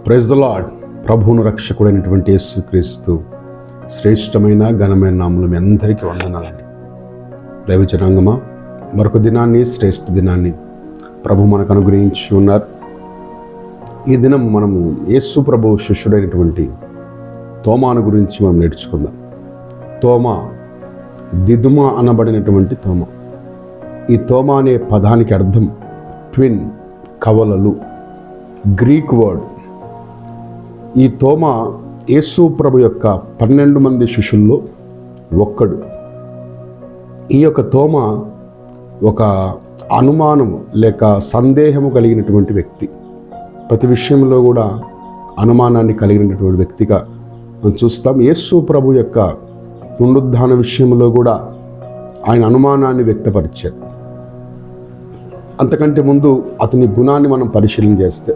Praise the lord. ప్రభువును రక్షకుడైనటువంటి యేసుక్రీస్తు శ్రేష్టమైన ఘనమైన నామములో మీ అందరికీ వందనాలండి. దైవ జనాంగమా, మరొక దినాన్ని, శ్రేష్ఠ దినాన్ని ప్రభు మనకు అనుగ్రహించి ఉన్నారు. ఈ దినం మనము యేసు ప్రభు శిష్యుడైనటువంటి తోమాను గురించి మనం నేర్చుకుందాం. తోమా, దిదుమ అనబడినటువంటి తోమా. ఈ తోమా అనే పదానికి అర్థం ట్విన్, కవలలు, గ్రీక్ వర్డ్. ఈ తోమా యేసు ప్రభు యొక్క 12 మంది శిష్యుల్లో ఒక్కడు. ఈ యొక్క తోమా ఒక అనుమానము లేక సందేహము కలిగినటువంటి వ్యక్తి. ప్రతి విషయంలో కూడా అనుమానాన్ని కలిగినటువంటి వ్యక్తిగా మనం చూస్తాం. యేసు ప్రభు యొక్క పునరుద్ధాన విషయంలో కూడా ఆయన అనుమానాన్ని వ్యక్తపరిచారు. అంతకంటే ముందు అతని గుణాన్ని మనం పరిశీలన చేస్తే,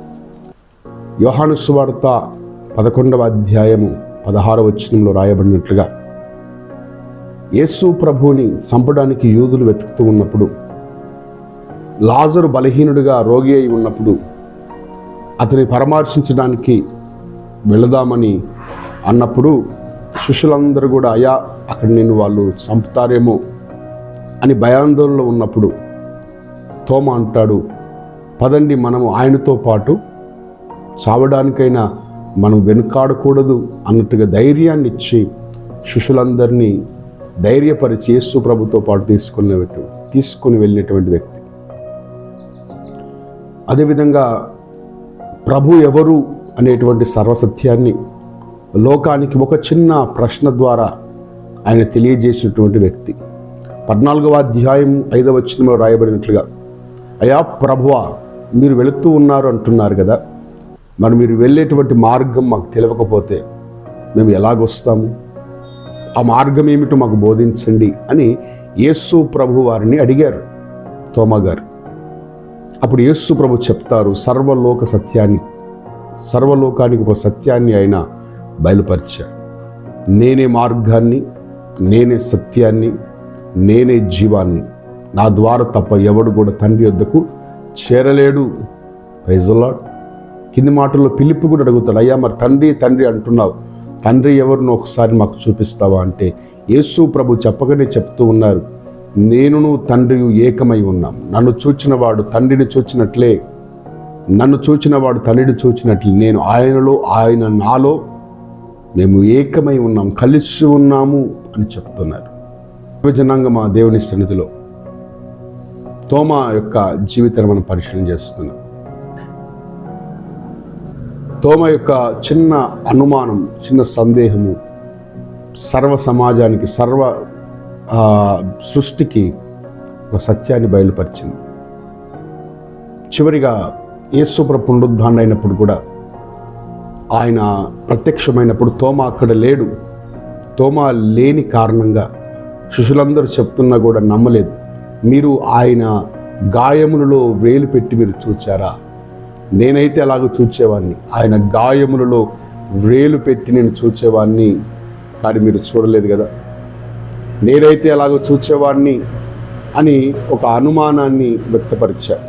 యోహాను సువార్త 11వ అధ్యాయము 16వ వచనంలో రాయబడినట్లుగా, యేసు ప్రభువుని చంపడానికి యూదులు వెతుకుతూ ఉన్నప్పుడు, లాజరు బలహీనుడిగా రోగి అయి ఉన్నప్పుడు అతని పరామర్శించడానికి వెళదామని అన్నప్పుడు శిష్యులందరూ కూడా, అయ్యా అక్కడ నిన్ను వాళ్ళు చంపుతారేమో అని భయాందోళనలో ఉన్నప్పుడు తోమా అంటాడు, పదండి మనము ఆయనతో పాటు చావడానికైనా మనం వెనుకాడకూడదు అన్నట్టుగా ధైర్యాన్ని ఇచ్చి శిష్యులందరినీ ధైర్యపరిచి యేసు ప్రభుతో పాటు తీసుకుని వెళ్ళినటువంటి వ్యక్తి. అదేవిధంగా ప్రభు ఎవరు అనేటువంటి సర్వసత్యాన్ని లోకానికి ఒక చిన్న ప్రశ్న ద్వారా ఆయన తెలియజేసినటువంటి వ్యక్తి. 14వ అధ్యాయం 5వ వచనంలో రాయబడినట్లుగా, అయ్యా ప్రభువా, మీరు వెళుతూ ఉన్నారు అంటున్నారు కదా, మరి మీరు వెళ్ళేటువంటి మార్గం మాకు తెలియకపోతే మేము ఎలాగొస్తాము? ఆ మార్గం ఏమిటో మాకు బోధించండి అని యేసు ప్రభు వారిని అడిగారు తోమా గారు. అప్పుడు యేసు ప్రభు చెప్తారు, సర్వలోకానికి ఒక సత్యాన్ని ఆయన బయలుపరిచాడు. నేనే మార్గాన్ని, నేనే సత్యాన్ని, నేనే జీవాన్ని, నా ద్వారా తప్ప ఎవడు కూడా తండ్రి యొద్దకు చేరలేడు. Praise the lord. కింది మాటల్లో పిలుపు కూడా అడుగుతాడు, అయ్యా మరి తండ్రి అంటున్నావు, తండ్రి ఎవరినో ఒకసారి మాకు చూపిస్తావా అంటే, యేసు ప్రభు చెప్పగానే చెప్తూ ఉన్నారు, నేనును తండ్రి ఏకమై ఉన్నాం. నన్ను చూచిన వాడు తండ్రిని చూచినట్లే, నన్ను చూచిన వాడు తండ్రిని చూచినట్లే, నేను ఆయనలో ఆయన నాలో మేము ఏకమై ఉన్నాం, కలిసి ఉన్నాము అని చెప్తున్నారు. జనాంగమా, దేవుని సన్నిధిలో తోమా యొక్క జీవితాన్ని మనం పరిశీలన చేస్తున్నాం. తోమా యొక్క చిన్న అనుమానం, చిన్న సందేహము సర్వ సమాజానికి, సర్వ సృష్టికి ఒక సత్యాన్ని బయలుపరిచింది. చివరిగా యేసు ప్రభు పునరుద్ధానం అయినప్పుడు కూడా, ఆయన ప్రత్యక్షమైనప్పుడు తోమా అక్కడ లేడు. తోమా లేని కారణంగా శిష్యులందరూ చెప్తున్నా కూడా నమ్మలేదు. మీరు ఆయన గాయములలో వేలు పెట్టి మీరు చూచారా? నేనైతే అలాగ చూచేవాడిని, ఆయన గాయములలో వేలు పెట్టి నేను చూచేవాడిని, కానీ మీరు చూడలేదు కదా. నేనైతే అలాగ చూచేవాడిని అని ఒక అనుమానాన్ని వ్యక్తపరిచారు.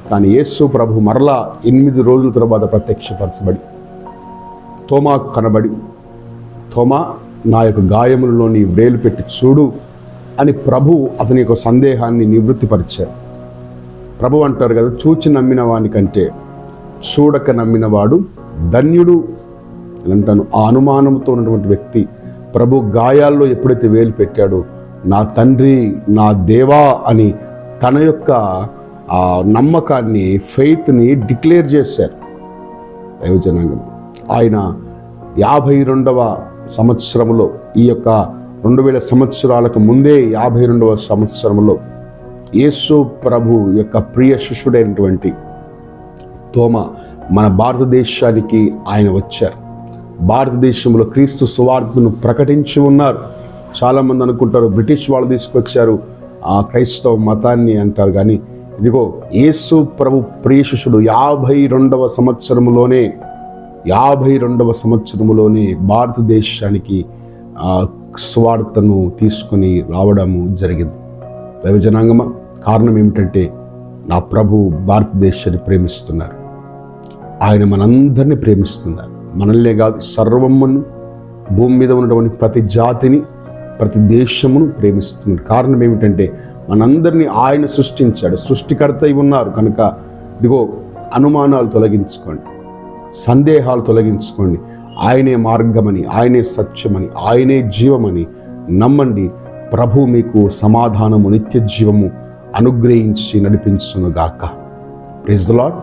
కానీ యేసు ప్రభు మరలా 8 రోజుల తర్వాత ప్రత్యక్షపరచబడి తోమాకు కనబడి, తోమా, నా యొక్క గాయములలో నీ వేలు పెట్టి చూడు అని ప్రభు అతని యొక్క సందేహాన్ని నివృత్తిపరిచారు. ప్రభు అంటారు కదా, చూచి నమ్మిన వానికంటే చూడక నమ్మినవాడు ధన్యుడు అని అంటాను. ఆ అనుమానంతో ఉన్నటువంటి వ్యక్తి ప్రభు గాయాల్లో ఎప్పుడైతే వేలు పెట్టాడో, నా తండ్రి, నా దేవా అని తన యొక్క నమ్మకాన్ని, ఫెయిత్ని డిక్లేర్ చేశారు. దైవజనాంగం, ఆయన 52వ సంవత్సరంలో, ఈ యొక్క 2000 సంవత్సరాలకు ముందే 52వ సంవత్సరంలో యేసు ప్రభు యొక్క ప్రియ శిష్యుడైనటువంటి తోమా మన భారతదేశానికి ఆయన వచ్చారు. భారతదేశంలో క్రీస్తు సువార్తను ప్రకటించి ఉన్నారు. చాలామంది అనుకుంటారు బ్రిటిష్ వాళ్ళు తీసుకొచ్చారు ఆ క్రైస్తవ మతాన్ని అంటారు, కానీ ఇదిగో యేసు ప్రభు ప్రియ శిష్యుడు 52వ సంవత్సరములోనే భారతదేశానికి సువార్తను తీసుకుని రావడము జరిగింది. దైవజనాంగమా, కారణం ఏమిటంటే నా ప్రభు భారతదేశాన్ని ప్రేమిస్తున్నారు. ఆయన మనందరినీ ప్రేమిస్తున్నారు. మనల్నే కాదు, సర్వమును, భూమి మీద ఉన్నటువంటి ప్రతి జాతిని, ప్రతి దేశమును ప్రేమిస్తున్నాడు. కారణం ఏమిటంటే మనందరినీ ఆయన సృష్టించాడు. సృష్టికర్త అయి ఉన్నారు కనుక ఇదిగో అనుమానాలు తొలగించుకోండి, సందేహాలు తొలగించుకోండి. ఆయనే మార్గమని, ఆయనే సత్యమని, ఆయనే జీవమని నమ్మండి. ప్రభు మీకు సమాధానము, నిత్య జీవము అనుగ్రహించి నడిపించునుగాక. Praise the lord.